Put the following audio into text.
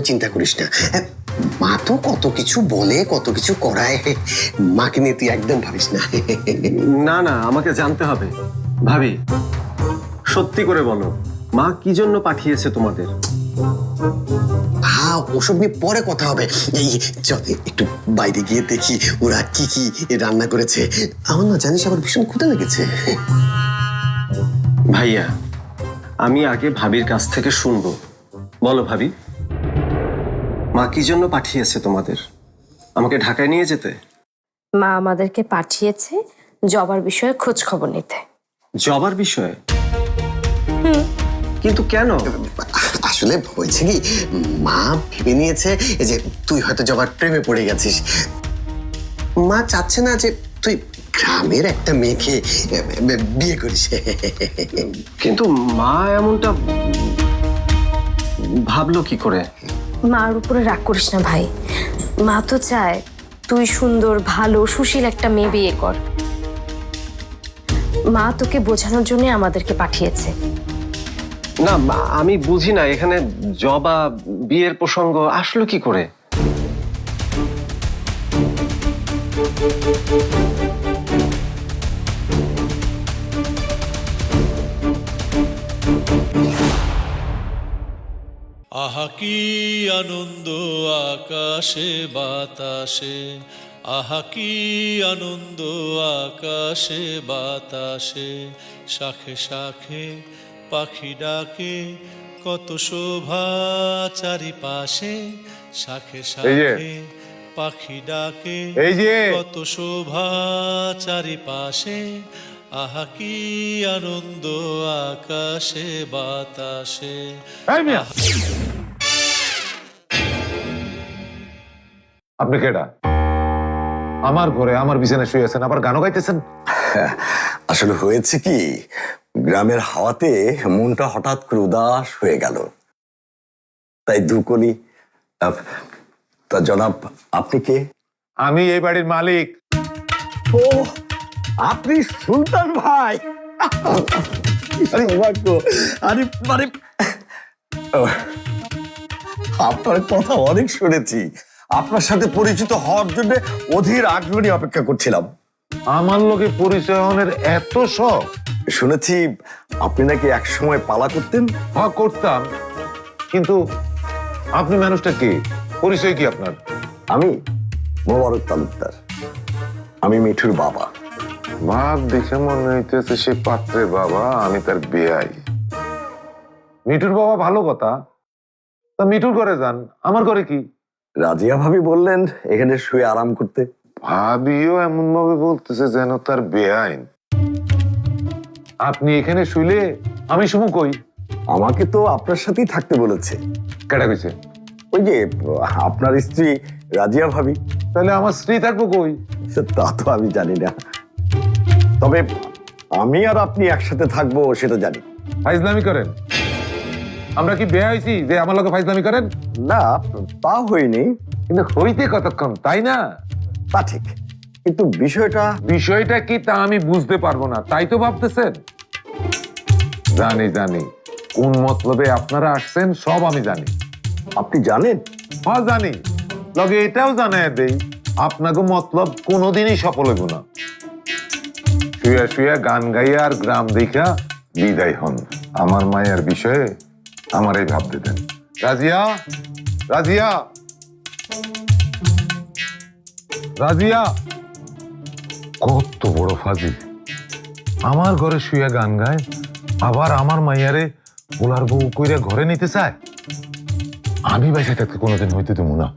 চিন্তা করিস না, মা তো কত কিছু বলে, কত কিছু করায়। মাকে নিয়ে তুই একদম ভাবিস না। না না, আমাকে জানতে হবে। ভাবি, সত্যি করে বলো, মা কি জন্য পাঠিয়েছে তোমাদের? হ্যাঁ, ওসব নিয়ে পরে কথা হবে। এই চল একটু বাইরে গিয়ে দেখি ওরা কি কি রান্না করেছে। আমার না জানিস আবার ভীষণ ক্ষুধা লেগেছে। ভাইয়া, আমি আগে ভাবির কাছ থেকে শুনবো। বলো ভাবি, মা কি জন্য পাঠিয়েছে তোমাদের? আমাকে ঢাকায় নিয়ে যেতে? মা আমাদেরকে পাঠিয়েছে জবার বিষয়ে খোঁজ খবর নিতে। জবার বিষয়ে? কিন্তু কেন? আসলে হয়েছে কি, মা ভেবে নিয়েছে যে তুই হয়তো জবার প্রেমে পড়ে গেছিস। মা চাচ্ছে না যে তুই গ্রামের একটা মেয়েকে বিয়ে করিস। কিন্তু মা এমনটা ভাবলো কি করে? মার উপরে রাগ করিস না ভাই। মা তো চায় তুই সুন্দর, ভালো, সুশীল একটা মেয়ে বিয়ে কর। মা তোকে বোঝানোর জন্য আমাদেরকে পাঠিয়েছে। না, আমি বুঝি না এখানে জবা বিয়ের প্রসঙ্গ আসলো কি করে? আহা কি আনন্দ আকাশে বাতাসে, আহা কি আনন্দ আকাশে বাতাসে, শাখে শাখে পাখি ডাকে, কত শোভা চারিপাশে, শাখে শাখে পাখি ডাকে, কত শোভা চারিপাশে, আহা কি আনন্দ আকাশে বাতাসে। আপনি কেডা? আমার ঘরে আমার বিছানায় শুয়ে আছেন, আবার গানও গাইতেছেন? আসলে হয়েছে কি, গ্রামের হাওয়াতে মনটা হঠাৎ করে উদাস হয়ে গেল, তাই দুকলি। তা জনাব, আপনি কে? আমি এই বাড়ির মালিক। ও, আপনি সুলতান ভাই? আরে মানে আপনার কথা অনেক শুনেছি, আপনার সাথে পরিচিত হওয়ার জন্য অধীর আগ্রহ নিয়ে অপেক্ষা করছিলাম। আমার লোকে পরিচয় হনের এত শখ? শুনেছি আপনি নাকি এক সময় পালা করতেন। হ্যাঁ, করতাম। কিন্তু আপনি মানুষটা কে? পরিচয় কি আপনার? আমি মোবারক তালুকদার, আমি মিঠুর বাবা। ভাব দেখে মনে হইতেছে সে পাত্রের বাবা, আমি তার বেয়াই। মিঠুর বাবা, ভালো কথা। তা মিঠুর ঘরে যান, আমার ঘরে কি? রাজিয়া ভাবি বললেন এখানে শুয়ে আরাম করতে। ভাবিও এমন ভাবে বলতেছে যেন তার বেআইন। আপনি এখানে শুইলে আমি শুমু কই? আমাকে তো আপনার সাথেই থাকতে বলেছে। কেডা কইছে? ওই যে আপনার স্ত্রী রাজিয়া ভাবি। তাহলে আমার স্ত্রী থাকবো কই? তা তো আমি জানি না, তবে আমি আর আপনি একসাথে থাকবো সেটা জানি। ফাইজলামি করেন? আমরা কি বেয়া হয়েছি যে আমার লোকে ফাইজলামি করেন? না, তা হয়নি। কিন্তু হইতে কতক্ষণ, তাই না? তা ঠিক, কিন্তু বিষয়টা কি তা আমি বুঝতে পারবো না, তাই তো ভাবতেছেন? জানি জানি কোন মতলবে আপনারা আসছেন, সব আমি জানি। আপনি জানেন? হ্যাঁ জানি, লগে এটাও জানায় দেই, আপনাকে মতলব কোনোদিনই সফল হইব না। শুয়া শুয়া গান গাইয়া আর গ্রাম দেখা বিদায় হন। আমার মায়ের বিষয়ে আমার এই ভাবতে দেন। রাজিয়া, রাজিয়া, রাজিয়া! কত বড় ফাজিল! আমার ঘরে শুয়া গান গায়, আবার আমার মাইয়ারে পোলার বউ কইরা ঘরে নিতে চায়। আমি বাইসা থাকতে কোনোদিন হইতে দেবো না।